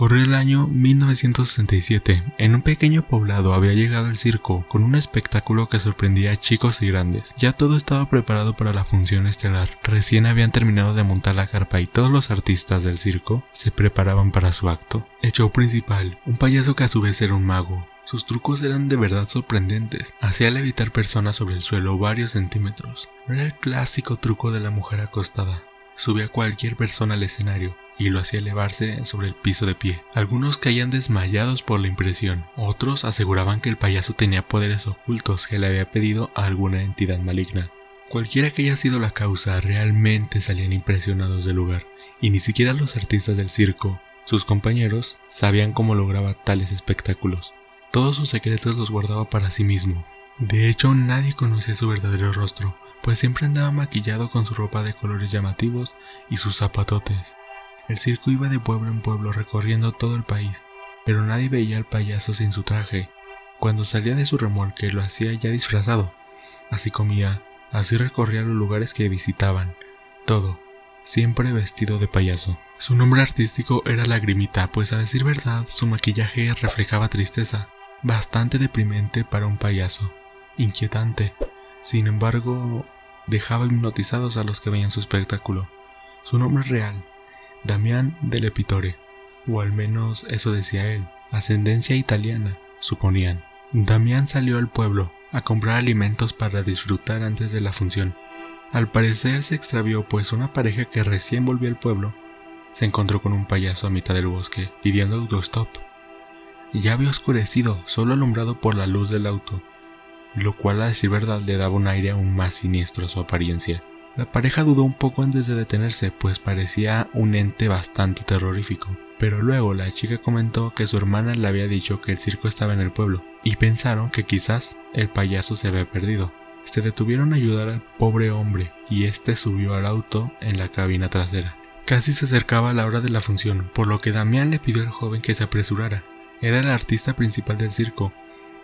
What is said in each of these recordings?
Corrió el año 1967. En un pequeño poblado había llegado el circo, con un espectáculo que sorprendía a chicos y grandes. Ya todo estaba preparado para la función estelar. Recién habían terminado de montar la carpa y todos los artistas del circo se preparaban para su acto. El show principal, un payaso que a su vez era un mago. Sus trucos eran de verdad sorprendentes. Hacía levitar personas sobre el suelo varios centímetros. No era el clásico truco de la mujer acostada. Subía a cualquier persona al escenario y lo hacía elevarse sobre el piso de pie. Algunos caían desmayados por la impresión. Otros aseguraban que el payaso tenía poderes ocultos que le había pedido a alguna entidad maligna. Cualquiera que haya sido la causa, realmente salían impresionados del lugar. Y ni siquiera los artistas del circo, sus compañeros, sabían cómo lograba tales espectáculos. Todos sus secretos los guardaba para sí mismo. De hecho, nadie conocía su verdadero rostro, pues siempre andaba maquillado con su ropa de colores llamativos y sus zapatotes. El circo iba de pueblo en pueblo recorriendo todo el país, pero nadie veía al payaso sin su traje. Cuando salía de su remolque lo hacía ya disfrazado. Así comía, así recorría los lugares que visitaban. Todo, siempre vestido de payaso. Su nombre artístico era Lagrimita, pues a decir verdad, su maquillaje reflejaba tristeza, bastante deprimente para un payaso. Inquietante. Sin embargo, dejaba hipnotizados a los que veían su espectáculo. Su nombre real, Damián del Epitore, o al menos eso decía él, ascendencia italiana, suponían. Damián salió al pueblo a comprar alimentos para disfrutar antes de la función. Al parecer se extravió, pues una pareja que recién volvió al pueblo se encontró con un payaso a mitad del bosque pidiendo autostop. Ya había oscurecido, solo alumbrado por la luz del auto, lo cual a decir verdad le daba un aire aún más siniestro a su apariencia. La pareja dudó un poco antes de detenerse, pues parecía un ente bastante terrorífico. Pero luego la chica comentó que su hermana le había dicho que el circo estaba en el pueblo, y pensaron que quizás el payaso se había perdido. Se detuvieron a ayudar al pobre hombre, y este subió al auto en la cabina trasera. Casi se acercaba la hora de la función, por lo que Damián le pidió al joven que se apresurara. Era el artista principal del circo.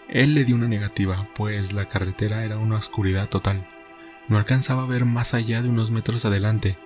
Él le dio una negativa, pues la carretera era una oscuridad total. No alcanzaba a ver más allá de unos metros adelante.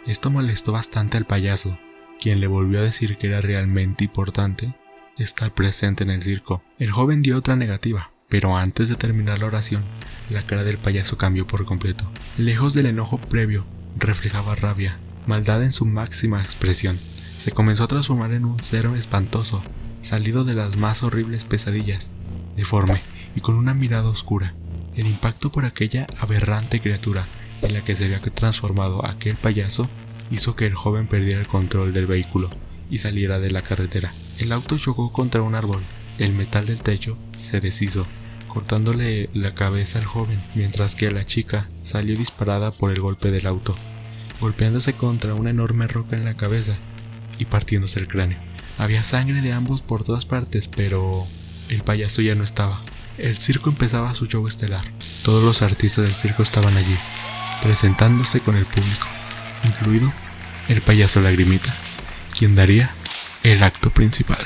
Esto molestó bastante al payaso, quien le volvió a decir que era realmente importante estar presente en el circo. El joven dio otra negativa, pero antes de terminar la oración, la cara del payaso cambió por completo. Lejos del enojo previo, reflejaba rabia, maldad en su máxima expresión. Se comenzó a transformar en un ser espantoso, salido de las más horribles pesadillas, deforme y con una mirada oscura. El impacto por aquella aberrante criatura en la que se había transformado aquel payaso hizo que el joven perdiera el control del vehículo y saliera de la carretera. El auto chocó contra un árbol. El metal del techo se deshizo, cortándole la cabeza al joven, mientras que la chica salió disparada por el golpe del auto, golpeándose contra una enorme roca en la cabeza y partiéndose el cráneo. Había sangre de ambos por todas partes, pero el payaso ya no estaba. El circo empezaba su show estelar. Todos los artistas del circo estaban allí, presentándose con el público, incluido el payaso Lagrimita, quien daría el acto principal.